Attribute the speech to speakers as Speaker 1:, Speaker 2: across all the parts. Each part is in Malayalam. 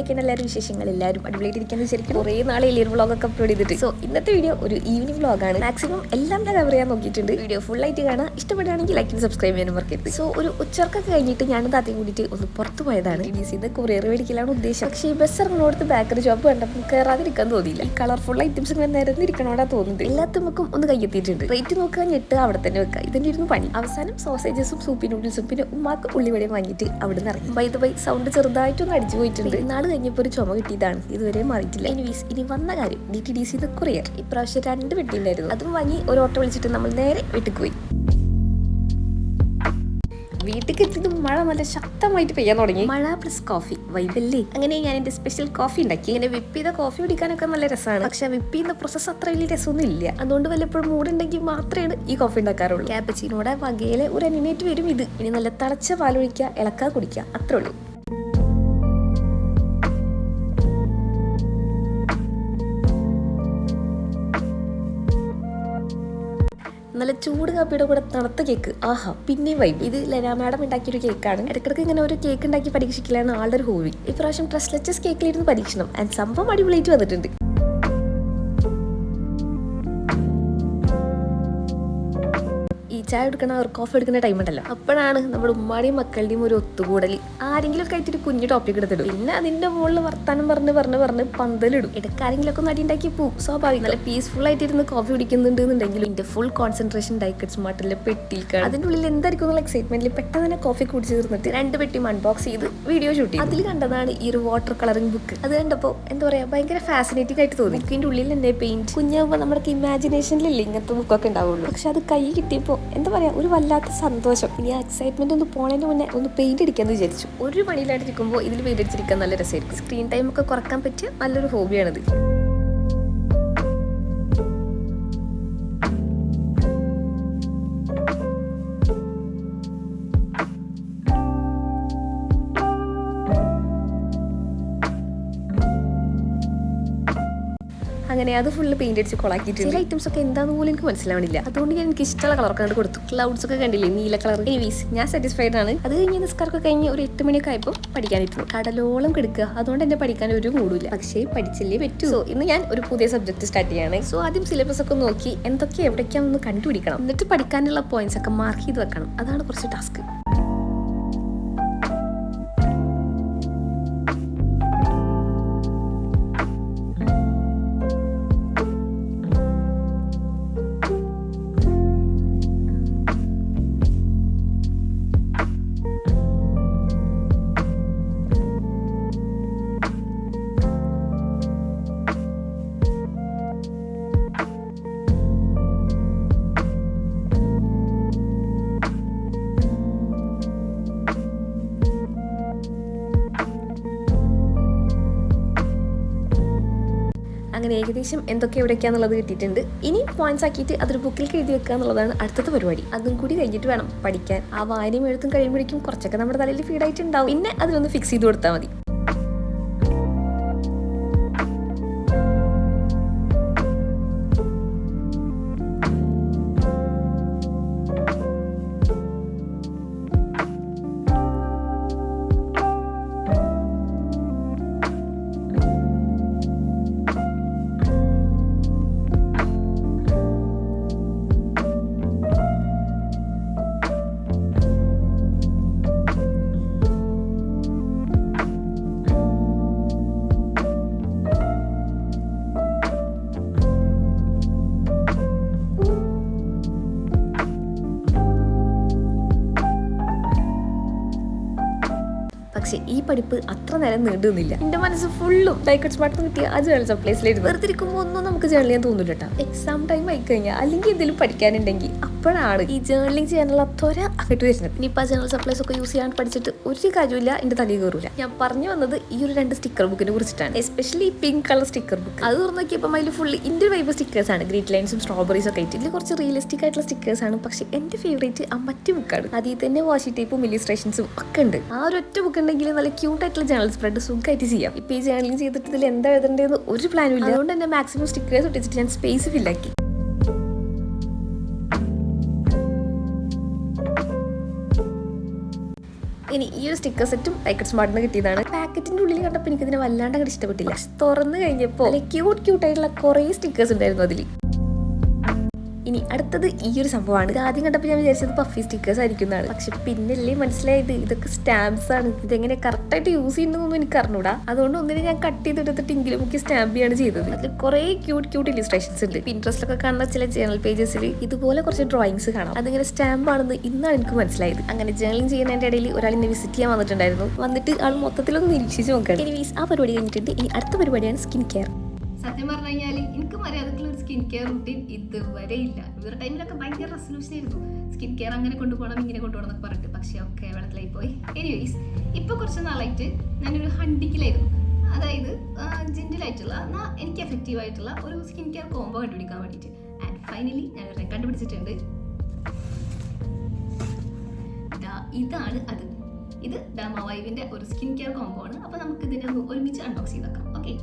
Speaker 1: എന്തൊക്കെയാണ് എല്ലാവരും വിശേഷങ്ങൾ? എല്ലാവരും അടിപൊളിയായിട്ടിരിക്കുന്നത് ശരിക്കും കുറേ നാളെ വലിയൊരു വ്ളോഗൊക്കെ അപ്ലോഡ് ചെയ്തിട്ട്. സോ ഇന്നത്തെ വീഡിയോ ഒരു ഈവനിങ് വ്ളോഗാണ്. മാക്സിമം എല്ലാം ഞാൻ കവർ ചെയ്യാൻ നോക്കിയിട്ടുണ്ട്. വീഡിയോ ഫുൾ ആയിട്ട് കാണാൻ ഇഷ്ടപ്പെടുകയാണെങ്കിൽ ലൈക്ക് സബ്സ്ക്രൈബ് ചെയ്യാനും മറക്കരുത്. സോ ഒരു ഉച്ചർക്കൊക്കെ കഴിഞ്ഞിട്ട് ഞാൻ താത്തയും കൂടിയിട്ട് ഒന്ന് പുറത്ത് പോയതാണ്. DDCന്ന് കൊറിയർ മേടിക്കലാണ് ഉദ്ദേശം. പക്ഷേ ഈ ബസ് ഇറങ്ങുന്നോടത്ത് ബേക്കറി ഷോപ്പ് കണ്ടപ്പോൾ കയറാതിരിക്കാൻ തോന്നിയില്ല. ഈ കളർഫുൾ ഐറ്റംസ് ഇങ്ങനെ നിരന്നിരിക്കണോടാ തോന്നുന്നത്. എല്ലാത്തുമക്കും ഒന്ന് കയ്യെത്തിയിട്ടുണ്ട്. റേറ്റ് നോക്കുക, ഞെട്ട് അവിടെ തന്നെ വെക്കുക. ഇതിൻ്റെ ഇരുന്ന് പണി. അവസാനം സോസേജസും സൂപ്പി നൂഡിൽസും പിന്നെ ഉമ്മാക്ക് ഉള്ളിവടയും വാങ്ങിയിട്ട് അവിടെ നിന്ന് ഇറങ്ങി. ബൈ സൗണ്ട് ചെറുതായിട്ടൊന്ന് അടിച്ചു പോയിട്ടുണ്ട്. നാള് കഴിഞ്ഞപ്പോൾ ഒരു ചുമ കിട്ടിയതാണ്, ഇതുവരെ മാറിയിട്ടില്ല. ഇനി വന്ന കാര്യം DDCന്ന് കൊറിയർ ഇപ്രാവശ്യം 2 പെട്ടി ഉണ്ടായിരുന്നു. അതും വാങ്ങി ഒരു ഓട്ടോ വിളിച്ചിട്ട് നമ്മൾ നേരെ വീട്ടിൽ പോയി. വീട്ടിൽ എത്തിയതും മഴ നല്ല ശക്തമായിട്ട് പെയ്യാൻ തുടങ്ങി. മഴ പ്ലസ് കോഫി വൈബല്ലേ. അങ്ങനെ ഞാൻ എന്റെ സ്പെഷ്യൽ കോഫി ഉണ്ടാക്കി. ഇങ്ങനെ വിപ്പ് ചെയ്ത കോഫി കുടിക്കാനൊക്കെ നല്ല രസമാണ്. പക്ഷെ വിപ്പ് ചെയ്യുന്ന പ്രോസസ് അത്ര വലിയ രസമൊന്നും ഇല്ല. അതുകൊണ്ട് വല്ലപ്പോഴും മൂടുണ്ടെങ്കിൽ മാത്രമേ ഈ കോഫി ഉണ്ടാക്കാറുള്ളൂ. ക്യാപ്പച്ചിനോടെ വകയിലെ ഒരു അനിമേറ്റ് വരും ഇത്. ഇനി നല്ല തിളച്ച പാലൊഴിക്കുക, ഇളക്കാ കുടിക്കുക, അത്രേ ഉള്ളൂ. നല്ല ചൂട് കാപ്പിയുടെ കൂടെ തണുത്ത കേക്ക്, ആഹാ പിന്നെ വൈബ്. ഇത് ലെന മാഡം ഉണ്ടാക്കിയൊരു കേക്കാണ്. ഇടയ്ക്കിടയ്ക്ക് ഇങ്ങനെ ഒരു കേക്ക് ഉണ്ടാക്കി പരീക്ഷിക്കലാണ് ആളുടെ ഒരു ഹോബി. ഇപ്രാവശ്യം ട്രസ്റ്റ്ലെച്ചസ് കേക്കിലിരുന്ന് പരീക്ഷണം. ആൻഡ് സംഭവം അടിപൊളിയായിട്ട് വന്നിട്ടുണ്ട്. ഈ ചായ എടുക്കണ ഒരു കോഫി എടുക്കുന്ന ടൈം ഉണ്ടല്ലോ, അപ്പോഴാണ് നമ്മുടെ ഉമ്മാടെയും മക്കളുടെയും ഒരു ഒത്തുകൂടൽ. ആരെങ്കിലും ഒക്കെ ആയിട്ട് ഒരു കുഞ്ഞു ടോപ്പിക് എടുത്തിടും. പിന്നെ അതിന്റെ മുകളിൽ വർത്താനം പറഞ്ഞ് പന്തലിടും. ഇടയ്ക്കാരെങ്കിലും ഒക്കെ നടി ഉണ്ടാക്കി പോവും. സ്വാഭാവികം. നല്ല പീസ്ഫുൾ ആയിട്ട് ഇരുന്ന് കോഫി കുടിക്കുന്നുണ്ടെന്നുണ്ടെങ്കിലും എന്റെ ഫുൾ കോൺസെൻട്രേഷൻ ഡൈക്കറ്റ് സ്മാർട്ടിലെ പെട്ടിയിലാണ്. അതിന്റെ ഉള്ളിൽ എന്തായിരിക്കും എന്നുള്ള എക്സൈറ്റ്മെന്റിൽ പെട്ടെന്ന് തന്നെ കോഫി കുടിച്ച് തീർന്നിട്ട് 2 പെട്ടിയും അൺബോക്സ് ചെയ്ത് വീഡിയോ ഷൂട്ട് ചെയ്തു. അതിൽ കണ്ടതാണ് ഈ ഒരു വാട്ടർ കളറിംഗ് ബുക്ക്. അത് കണ്ടപ്പോൾ എന്താ പറയാ, ഭയങ്കര ഫാസിനേറ്റിംഗ് ആയിട്ട് തോന്നി. ബുക്കിന്റെ ഉള്ളിൽ തന്നെ പെയിന്റ്. കുഞ്ഞാകുമ്പോൾ നമ്മുടെ ഇമാജിനേഷനിലില്ലേ ഇങ്ങനത്തെ ബുക്കൊക്കെ ഉണ്ടാവുള്ളൂ. പക്ഷെ അത് കൈ കിട്ടിയപ്പോൾ എന്താ പറയാ, ഒരു വല്ലാത്ത സന്തോഷം. ഇനി ആ എക്സൈറ്റ്മെന്റ് ഒന്ന് പോണതിന് മുന്നേ ഒന്ന് പെയിന്റ് അടിക്കാന്ന് വിചാരിച്ചു. ഒരു പണിയിലായിട്ടിരിക്കുമ്പോൾ ഇതിൽ പെയിന്റ് അടിച്ചിരിക്കാൻ നല്ല രസമായിരിക്കും. സ്ക്രീൻ ടൈം ഒക്കെ കുറക്കാൻ പറ്റിയ നല്ലൊരു ഹോബിയാണിത്. അങ്ങനെ അത് ഫുള്ള് പെയിന്റ് അടിച്ച് കൊളാക്കിയിട്ട് ചില ഐറ്റംസ് ഒക്കെ എന്താന്ന് പോലും എനിക്ക് മനസ്സിലാവണില്ല. അതുകൊണ്ട് ഞാൻ എനിക്ക് ഇഷ്ടമുള്ള കളർ കണ്ട് കൊടുത്തു. ക്ലൗഡ്സ് ഒക്കെ കണ്ടില്ലേ, നീല കളർ. എനിവീസ് ഞാൻ സാറ്റിസ്ഫൈഡ് ആണ്. അത് കഴിഞ്ഞ് നിസ്കാരമൊക്കെ കഴിഞ്ഞ് ഒരു 8 മണിയൊക്കെ ആയപ്പോൾ പഠിക്കാനിരുന്നു. കടലോളം കിടക്കുക. അതുകൊണ്ട് എന്നെ പഠിക്കാൻ ഒരു മൂടില്ല. പക്ഷേ പഠിച്ചല്ലേ പറ്റൂ. സോ ഇന്ന് ഞാൻ ഒരു പുതിയ സബ്ജക്ട് സ്റ്റാർട്ട് ചെയ്യാണ്. സോ ആദ്യം സിലബസ് ഒക്കെ നോക്കി എന്തൊക്കെ എവിടേക്കാണെന്ന് കണ്ടുപിടിക്കണം. എന്നിട്ട് പഠിക്കാനുള്ള പോയിന്റ്സ് ഒക്കെ മാർക്ക് ചെയ്ത് വെക്കണം. അതാണ് കുറച്ച് ടാസ്ക്. അങ്ങനെ ഏകദേശം എന്തൊക്കെ എവിടേക്കാന്നുള്ളത് കിട്ടിയിട്ടുണ്ട്. ഇനി പോയിന്റ്സ് ആക്കിയിട്ട് അതൊരു ബുക്കിലേക്ക് എഴുതി വെക്കുക എന്നുള്ളതാണ് അടുത്ത പരിപാടി. അതും കൂടി കഴിഞ്ഞിട്ട് വേണം പഠിക്കാൻ. ആ വായനയും എഴുത്തും കഴിയുമ്പോഴേക്കും കുറച്ചൊക്കെ നമ്മുടെ തലയിൽ ഫീഡായിട്ടുണ്ടാവും. പിന്നെ അതിലൊന്ന് ഫിക്സ് ചെയ്ത് കൊടുത്താൽ മതി. പക്ഷെ ഈ പഠിപ്പ് അത്ര നേരം നീണ്ടു നിന്നില്ല. എന്റെ മനസ്സ് ഫുള്ളും ഡൈക്കറ്റ് സ്മാർട്ട് കിട്ടിയ ആ ജേണൽ സപ്ലൈസിലായിരുന്നു. വെറുതെ ഇരിക്കുമ്പോൾ ഒന്നും നമുക്ക് ജേണൽ ചെയ്യാൻ തോന്നില്ല കേട്ടോ. എക്സാം ടൈം ആയി കഴിഞ്ഞാൽ അല്ലെങ്കിൽ എന്തെങ്കിലും പഠിക്കാനുണ്ടെങ്കിൽ അപ്പോഴാണ് ഈ ജേണലിംഗ് ചെയ്യാനുള്ള ത്വര അങ്ങോട്ട് വരുന്നത്. ഇനിയിപ്പോൾ ആ ജേണൽ സപ്ലൈസ് ഒക്കെ യൂസ് ചെയ്യാൻ പഠിച്ചിട്ട് ഒരു കാര്യമില്ല, എന്റെ തലയിൽ കയറൂല. ഞാൻ പറഞ്ഞു വന്നത് ഈ ഒരു 2 സ്റ്റിക്കർ ബുക്കിനെ കുറിച്ചിട്ടാണ്. Especially pink colour sticker book. അത് തുറന്നോക്കിയപ്പോൾ അതിൽ ഫുള്ള് ഇന്ത്യൻ വൈബ് സ്റ്റിക്കേഴ്സ് ആണ്. ഗ്രീറ്റ് ലൈൻസും സ്ട്രോബെറീസ് ഒക്കെ ആയിട്ട്. ഇതിൽ കുറച്ച് റിയലിസ്റ്റിക് ആയിട്ടുള്ള സ്റ്റിക്കേഴ്സ് ആണ്. പക്ഷെ എന്റെ ഫേവറേറ്റ് ആ മറ്റു ബുക്കാണ്. അതിൽ തന്നെ വാഷി ടേപ്പും ഇല്ലുസ്ട്രേഷൻസും ഒക്കെ ഉണ്ട്. ആ ഒരു ഒറ്റ ബുക്ക് ഉണ്ടെങ്കിൽ നല്ല ക്യൂട്ട് ആയിട്ടുള്ള ജേണൽ സ്പ്രെഡ് സുഖമായിട്ട് ചെയ്യാം. ഇപ്പൊ ഈ ജേണലിംഗ് ചെയ്തിട്ട് ഇതിൽ എന്താ എഴുതേണ്ടതെന്ന് ഒരു പ്ലാനും ഇല്ല. അതുകൊണ്ട് തന്നെ മാക്സിമം സ്റ്റിക്കേഴ്സ് ഒട്ടിച്ചിട്ട് ഞാൻ സ്പേസ് ഫില്ലാക്കി. ഇനി ഈ ഒരു സ്റ്റിക്കർ സെറ്റും ലൈക്കറ്റ് സ്മാർട്ടിന് കിട്ടിയതാണ്. പാക്കറ്റിന്റെ ഉള്ളിൽ കണ്ടപ്പോൾ എനിക്ക് ഇതിനെ വല്ലാണ്ട് അങ്ങോട്ട് ഇഷ്ടപ്പെട്ടില്ല. തുറന്നു കഴിഞ്ഞപ്പോൾ ക്യൂട്ടായിട്ടുള്ള കുറേ സ്റ്റിക്കേഴ്സ് ഉണ്ടായിരുന്നു അതിൽ. ഇനി അടുത്തത് ഈ ഒരു സംഭവമാണ്. ഇത് ആദ്യം കണ്ടപ്പോൾ ഞാൻ വിചാരിച്ചത് പഫി സ്റ്റിക്കേഴ്സ് ആയിരിക്കുന്നതാണ്. പക്ഷെ പിന്നല്ലേ മനസ്സിലായത് ഇതൊക്കെ സ്റ്റാമ്പ്സ് ആണ്. ഇതെങ്ങനെ കറക്റ്റായിട്ട് യൂസ് ചെയ്യുന്നതൊന്നും എനിക്ക് അറിഞ്ഞൂടാ. അതുകൊണ്ട് ഒന്നിനെ ഞാൻ കട്ട് ചെയ്തെടുത്തിട്ട് എങ്കിലും എനിക്ക് സ്റ്റാമ്പ് ചെയ്യാണ് ചെയ്തത്. അതിൽ കുറേ ക്യൂട്ട് ഇലിസ്ട്രേഷൻസ് ഉണ്ട്. പിൻട്രസ്റ്റിലൊക്കെ കാണുന്ന ചില ജേണൽ പേജസിൽ ഇതുപോലെ കുറച്ച് ഡ്രോയിങ്സ് കാണാം. അതിങ്ങനെ സ്റ്റാമ്പ് ആണെന്ന് ഇന്നാണ് എനിക്ക് മനസ്സിലായത്. അങ്ങനെ ജേണലിംഗ് ചെയ്യുന്നതിന്റെ ഇടയിൽ ഒരാൾ എന്നെ വിസിറ്റ് ചെയ്യാൻ വന്നിട്ടുണ്ടായിരുന്നു. വന്നിട്ട് ആൾ മൊത്തത്തിലൊന്ന് നിരീക്ഷിച്ച് നോക്കാം. എനിവേസ് ആ പരിപാടി കഴിഞ്ഞിട്ടുണ്ട്. ഇനി അടുത്ത പരിപാടിയാണ് സ്കിൻ കെയർ.
Speaker 2: സത്യം പറഞ്ഞു കഴിഞ്ഞാൽ എനിക്ക് മര്യാദക്കുള്ള ഒരു സ്കിൻ കെയർ റൂട്ടീൻ ഇതുവരെ ഇല്ല. ഇവരുടെ ടൈമിലൊക്കെ ഭയങ്കര റെസൊല്യൂഷൻ ആയിരുന്നു, സ്കിൻ കെയർ അങ്ങനെ കൊണ്ടുപോകണം ഇങ്ങനെ കൊണ്ടുപോകണം എന്നൊക്കെ പറഞ്ഞിട്ട്. പക്ഷേ ഒക്കെ വെള്ളത്തിലായി പോയി. എനിവേസ് ഇപ്പോൾ കുറച്ച് നാളായിട്ട് ഞാനൊരു ഹണ്ടിക്കിലായിരുന്നു. അതായത് ജെന്റിലായിട്ടുള്ള എന്നാൽ എനിക്ക് എഫക്റ്റീവ് ആയിട്ടുള്ള ഒരു സ്കിൻ കെയർ കോംബോ കണ്ടുപിടിക്കാൻ വേണ്ടിയിട്ട്. ആൻഡ് ഫൈനലി ഞാൻ കണ്ടുപിടിച്ചിട്ടുണ്ട്. ഇതാണ് അത്. ഇത് ഡെർമാവൈവിന്റെ ഒരു സ്കിൻ കെയർ കോംബോ ആണ്. അപ്പോൾ നമുക്ക് ഇതിനെ ഒരുമിച്ച് അൺബോക്സ് ചെയ്തേക്കാം. ഓക്കെ,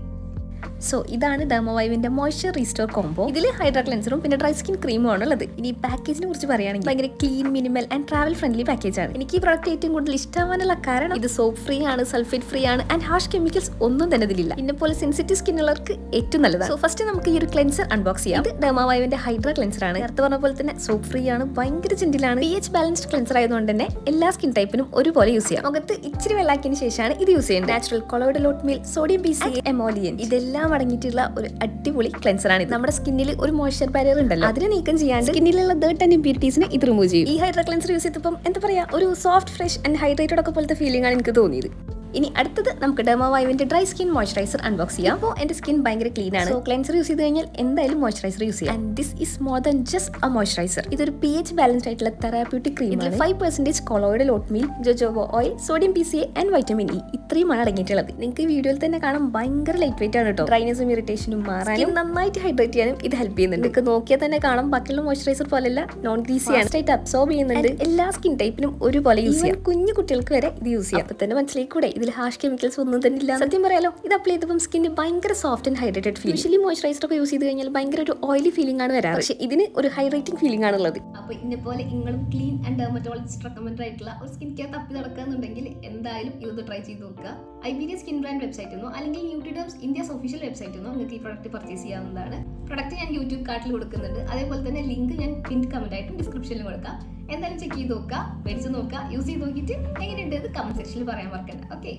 Speaker 1: സോ ഇതാണ് ഡെർമാവൈവിന്റെ മോയ്സ്ചർ റീസ്റ്റോർ കോംബോ. ഇതിൽ ഹൈഡ്രാ ക്ലെൻസറും പിന്നെ ഡ്രൈ സ്കിൻ ക്രീമും ആണ് ഉള്ളത്. ഇനി പാക്കേജിനെ കുറിച്ച് പറയുകയാണെങ്കിൽ ഭയങ്കര clean, minimal and travel friendly package ആണ്. എനിക്ക് ഈ പ്രോഡക്റ്റ് ഏറ്റവും കൂടുതൽ ഇഷ്ടമാവാനുള്ള കാരണം ഇത് സോപ്പ് ഫ്രീ ആണ്, സൾഫേറ്റ് ഫ്രീ ആണ് ആൻഡ് ഹാഷ് കെമിക്കൽസ് ഒന്നും തന്നെ ഇതിലില്ല. പിന്നെ പോലെ സെൻസിറ്റീവ് സ്കിൻ ഉള്ളവർക്ക് ഏറ്റവും നല്ലതാണ്. സോ ഫസ്റ്റ് നമുക്ക് ഈ ഒരു ക്ലെൻസർ അൺബോക്സ് ചെയ്യാം. ഇത് ഡെർമാവൈവിന്റെ ഹൈഡ്രാ ക്ലെൻസർ ആണ്. നേരത്തെ പറഞ്ഞ പോലെ തന്നെ സോപ്പ് ഫ്രീ ആണ്, ഭയങ്കര ജെന്റിലാണ്. pH ബാലൻസ്ഡ് ക്ലെൻസർ ആയതുകൊണ്ട് തന്നെ എല്ലാ സ്കിൻ ടൈപ്പിനും ഒരുപോലെ യൂസ് ചെയ്യാം. മുഖത്ത് ഇച്ചിരി വെള്ളാക്കിയതിന് ശേഷമാണ് ഇത് യൂസ് ചെയ്യുന്നത്. Natural colloid oatmeal, sodium BCA, എമോലിയൻ ഇതെല്ലാം അടങ്ങിയിട്ടുള്ള ഒരു അടിപൊളി ക്ലെൻസർ ആണ്. നമ്മുടെ സ്കിന്നിൽ ഒരു മോയ്സ്ചർ ബാരിയർ ഉണ്ടല്ലോ, അതിനെ നീക്കം ചെയ്യാണ്ട് സ്കിന്നിലുള്ള ഡേർട്ട് ആൻഡ് ഇംപ്യൂരിറ്റീസിനെ ഇത് റിമൂവ് ചെയ്യും. ഈ ഹൈഡ്രാ ക്ലെൻസർ യൂസ് ചെയ്തപ്പോൾ എന്താ പറയാ, ഒരു സോഫ്റ്റ്, ഫ്രഷ് ആൻഡ് ഹൈഡ്രേറ്റഡ് ഒക്കെ പോലത്തെ ഫീലിംഗ് ആണ് എനിക്ക് തോന്നിയത്. ഇനി അടുത്തത് നമുക്ക് ഡെർമാവൈവിന്റെ ഡ്രൈ സ്കിൻ മോയ്സ്ചറൈസർ അൺബോക്സ് ചെയ്യാം. അപ്പോൾ എന്റെ സ്കിൻ ഭയങ്കര ക്ലീൻ ആണ്. സോ ക്ലെൻസർ യൂസ് ചെയ്ത് കഴിഞ്ഞാൽ എന്തായാലും മോയ്സ്ചറൈസർ യൂസ് ചെയ്യാം. And this is more than just A moisturiser. ഇതൊരു pH ബാലൻസ്ഡ് ആയിട്ടുള്ള തെറാപ്യൂട്ടിക് ക്രീം ആണ്. 5% colloid oatmeal, jojoba oil, sodium BCA and vitamin E ഇത്രയുമാണ് അടങ്ങിയിട്ടുള്ളത്. നിങ്ങൾക്ക് ഈ വീഡിയോയിൽ തന്നെ കാണാൻ ഭയങ്കര ലൈറ്റ് വെയിറ്റ് ആണ് കേട്ടോ. ഡ്രൈനസും ഇറിറ്റേഷനും മാറാനും നന്നായിട്ട് ഹൈഡ്രേറ്റ് ചെയ്യാനും ഇത് ഹെൽപ്പ് ചെയ്യുന്നുണ്ട്. നിങ്ങൾക്ക് നോക്കിയാൽ തന്നെ കാണാം ബാക്കിയുള്ള മോയ്സ്ചറൈസർ പോലെയല്ല, നോൺ ഗ്രീസി ആണ്, സ്ട്രൈറ്റ് അബ്സോർബ് ചെയ്യുന്നുണ്ട്. എല്ലാ സ്കിൻ ടൈപ്പിനും ഒരുപോലെ യൂസ് ചെയ്യാം. കുഞ്ഞു കുട്ടികൾക്ക് വരെ ഇത് യൂസ് ചെയ്യാം. അപ്പൊ തന്നെ മനസ്സിലാക്കൂടെ ഇതിൽ ഹാഷ് കെമിക്കൽസ് ഒന്നും തന്നെ ഇല്ല. സത്യം പറയാലോ, ഇത് അപ്ലൈ ചെയ്തപ്പോൾ സ്കിന്ന് ഭയങ്കര soft and hydrated feel. Usually moisturiser ഒക്കെ യൂസ് ചെയ്ത് കഴിഞ്ഞാൽ ഭയങ്കര ഒരു ഓയിലി ഫീലിംഗ് ആണ് വരാറ്. പക്ഷേ ഇതിന് ഒരു ഹൈഡ്രേറ്റിംഗ് ഫീലിംഗ് ആണുള്ളത്.
Speaker 2: അപ്പോൾ ഇന്നപോലെ നിങ്ങളും ക്ലീൻ ആൻഡ് ഡെർമറ്റോളജിസ്റ്റ് റെക്കമെൻഡ് ആയിട്ടുള്ള ഒരു സ്കിൻ കെയർ തപ്പി നടക്കാന്നുണ്ടെങ്കിൽ എന്തായാലും ഇതൊന്ന് ട്രൈ ചെയ്ത് നോക്കുക. IBD സ്കിൻ ബ്രാൻഡ് വെബ്സൈറ്റിൽ നിന്നോ അല്ലെങ്കിൽ ന്യൂട്രിഡേംസ് ഇന്ത്യസ് ഒഫീഷ്യൽ വെബ്സൈറ്റിൽ നിന്നോ നിങ്ങൾക്ക് ഈ പ്രൊഡക്റ്റ് പർച്ചേസ് ചെയ്യാവുന്നതാണ്. പ്രൊഡക്റ്റ് ഞാൻ യൂട്യൂബ് കാർട്ടിൽ കൊടുക്കുന്നുണ്ട്. അതേപോലെ തന്നെ ലിങ്ക് ഞാൻ പിൻ കമന്റ് ആയിട്ടും ഡിസ്ക്രിപ്ഷനിൽ കൊടുക്കാം. എന്തായാലും ചെക്ക് ചെയ്ത് നോക്കുക, മേടിച്ച് നോക്കുക, യൂസ് ചെയ്ത് നോക്കിയിട്ട് എങ്ങനെയുണ്ട് എന്ന് കമന്റ് സെക്ഷനിൽ പറയാൻ മറക്കണ്ട. ഓക്കെ,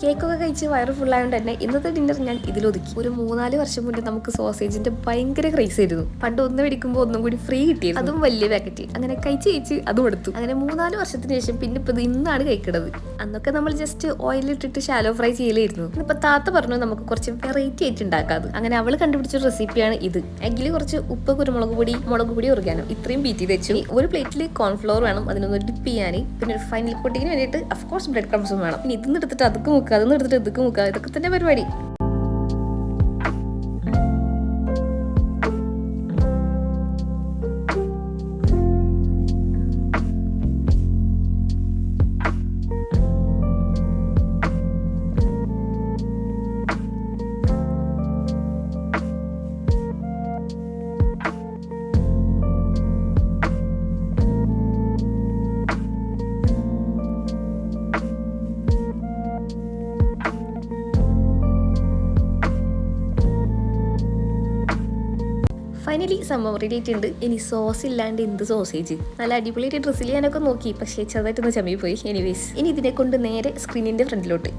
Speaker 1: കേക്കൊക്കെ കഴിച്ച് വയറ് ഫുള്ളായതുകൊണ്ട് തന്നെ ഇന്നത്തെ ഡിന്നർ ഞാൻ ഇതിലൊതുക്കി. ഒരു 3-4 വർഷം മുന്നേ നമുക്ക് സോസേജിന്റെ ഭയങ്കര ക്രൈസ് ആയിരുന്നു. പണ്ട് ഒന്ന് മേടിക്കുമ്പോൾ ഒന്നും കൂടി ഫ്രീ കിട്ടിയത്, അതും വലിയ പാക്കറ്റ്. അങ്ങനെ കഴിച്ച് അതും എടുത്തു. അങ്ങനെ 3-4 വർഷത്തിന് ശേഷം പിന്നെ ഇപ്പൊ ഇത് ഇന്നാണ് കഴിക്കുന്നത്. അന്നൊക്കെ നമ്മൾ ജസ്റ്റ് ഓയിലിട്ടിട്ട് ഷാലോ ഫ്രൈ ചെയ്യലായിരുന്നു. ഇപ്പൊ താത്ത പറഞ്ഞു നമുക്ക് കുറച്ച് വെറൈറ്റി ആയിട്ട് ഉണ്ടാക്കാത്. അങ്ങനെ അവള് കണ്ടുപിടിച്ച റെസിപ്പിയാണ് ഇത്. എഗ്ഗിൽ കുറച്ച് ഉപ്പ്, കുരുമുളക് പൊടി, മുളക് പൊടി, ഓർഗാനോ ഇത്രയും ബീറ്റ് ചെയ്ത് വെച്ചു. ഒരു പ്ലേറ്റിൽ കോൺഫ്ലോർ വേണം, അതിനൊന്ന് ഡിപ്പ് ചെയ്യാൻ. പിന്നെ ഒരു ഫൈനൽ കോട്ടിങ്ങിന് വേണ്ടിയിട്ട് അഫ്കോഴ്സ് ബ്രെഡ് ക്രംസും വേണം. പിന്നെ ഇതൊന്നും എടുത്തിട്ട് അതൊക്കെ മുക്കുക, അതൊന്നും എടുത്തിട്ട് ഇതൊക്കെ മുക്കുക, ഇതൊക്കെ തന്നെ പരിപാടി. ഫൈനലി സംഭവം റെഡി ആയിട്ടുണ്ട്. ഇനി സോസ് ഇല്ലാണ്ട് എന്ത് സോസേജ്. നല്ല അടിപൊളിയായിട്ട് ഡ്രസ്സിൽ ഞാനൊക്കെ നോക്കി, പക്ഷേ ചെറുതായിട്ടൊന്ന് ചമ്മി പോയി. എനിവേസ് ഇനി ഇതിനെ കൊണ്ട് നേരെ സ്ക്രീനിന്റെ ഫ്രണ്ടിലോട്ട്.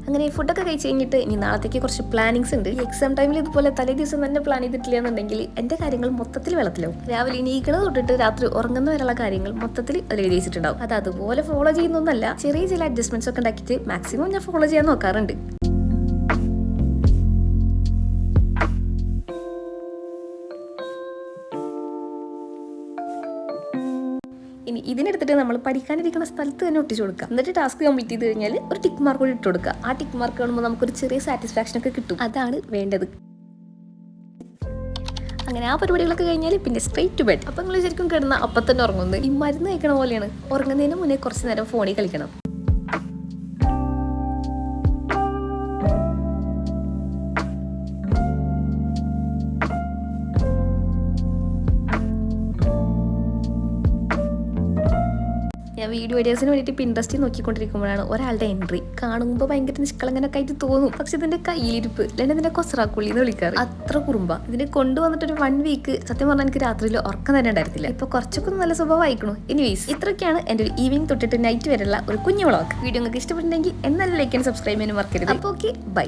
Speaker 1: അങ്ങനെ ഫുഡൊക്കെ കഴിച്ച് കഴിഞ്ഞിട്ട് ഇനി നാളത്തേക്ക് കുറച്ച് പ്ലാനിങ്സ് ഉണ്ട്. ഈ എക്സാം ടൈമിൽ ഇതുപോലെ തലേ ദിവസം തന്നെ പ്ലാൻ ചെയ്തിട്ടില്ല എന്നുണ്ടെങ്കിൽ എൻ്റെ കാര്യങ്ങൾ മൊത്തത്തിൽ വെള്ളത്തിലാവും. രാവിലെ എണീക്കണ തൊട്ടിട്ട് രാത്രി ഉറങ്ങുന്ന വരെയുള്ള കാര്യങ്ങൾ മൊത്തത്തിൽ അതിൽ എഴുതി വെച്ചിട്ടുണ്ടാവും. അത് അതുപോലെ ഫോളോ ചെയ്യുന്നൊന്നല്ല, ചെറിയ ചില അഡ്ജസ്റ്റ്മെന്റ്സ് ഒക്കെ ഉണ്ടാക്കിയിട്ട് മാക്സിമം ഞാൻ ഫോളോ ചെയ്യാൻ നോക്കാറുണ്ട്. ഇതിനെടുത്തിട്ട് നമ്മൾ പഠിക്കാനിരിക്കുന്ന സ്ഥലത്ത് തന്നെ ഒട്ടിച്ചു കൊടുക്കുക. എന്നിട്ട് ടാസ്ക് കംപ്ലീറ്റ് ചെയ്ത് കഴിഞ്ഞാൽ ഒരു ടിക്ക് മാർക്ക് കൂടി ഇട്ട് കൊടുക്കുക. ആ ടിക്ക് മാർക്ക് കാണുമ്പോൾ നമുക്കൊരു ചെറിയ സാറ്റിസ്ഫാക്ഷൻ ഒക്കെ കിട്ടും. അതാണ് വേണ്ടത്. അങ്ങനെ ആ പരിപാടികളൊക്കെ കഴിഞ്ഞാൽ പിന്നെ സ്ട്രെയിറ്റ് ടു ബെഡ്. അപ്പം നിങ്ങൾ ശരിക്കും കിടന്ന അപ്പം തന്നെ ഉറങ്ങുന്നത്. ഈ മരുന്ന് കഴിക്കണ പോലെയാണ്. ഉറങ്ങുന്നതിന് മുന്നേ കുറച്ച് നേരം ഫോണിൽ കളിക്കണം. ഞാൻ വീഡിയോ ഐഡിയാസിന് വേണ്ടിയിട്ട് പിൻട്രസ്റ്റിൽ നോക്കിക്കൊണ്ടിരിക്കുമ്പോഴാണ് ഒരാളുടെ എൻട്രി. കാണുമ്പോൾ ഭയങ്കര നിഷ്കളങ്കനൊക്കെ ആയിട്ട് തോന്നും. പക്ഷെ ഇതിന്റെ കയ്യിലിരിപ്പ് അല്ലെങ്കിൽ ഇതിന്റെ കൊസറാക്കുള്ളി എന്ന് വിളിക്കാറ്. അത്ര കുറുമ്പ. ഇതിനെ കൊണ്ടുവന്നിട്ടൊരു 1 വീക്ക് സത്യം പറഞ്ഞാൽ എനിക്ക് രാത്രിയിൽ ഉറക്കം തന്നെ ഉണ്ടായിരുന്നില്ല. ഇപ്പൊ കുറച്ചൊക്കെ നല്ല സ്വഭാവം ആയിക്കണു. എനിവേസ്, ഇത്രയൊക്കെയാണ് എൻ്റെ ഒരു ഈവനിങ് തൊട്ടിട്ട് നൈറ്റ് വരെയുള്ള ഒരു കുഞ്ഞു വ്ളോഗ്. വീഡിയോ നിങ്ങൾക്ക് ഇഷ്ടപ്പെട്ടിട്ടുണ്ടെങ്കിൽ എന്നാലും ലൈക്ക് ആൻഡ് സബ്സ്ക്രൈബ് ചെയ്യാനും മറക്കരുത്. അപ്പോൾ ഓക്കെ, ബൈ.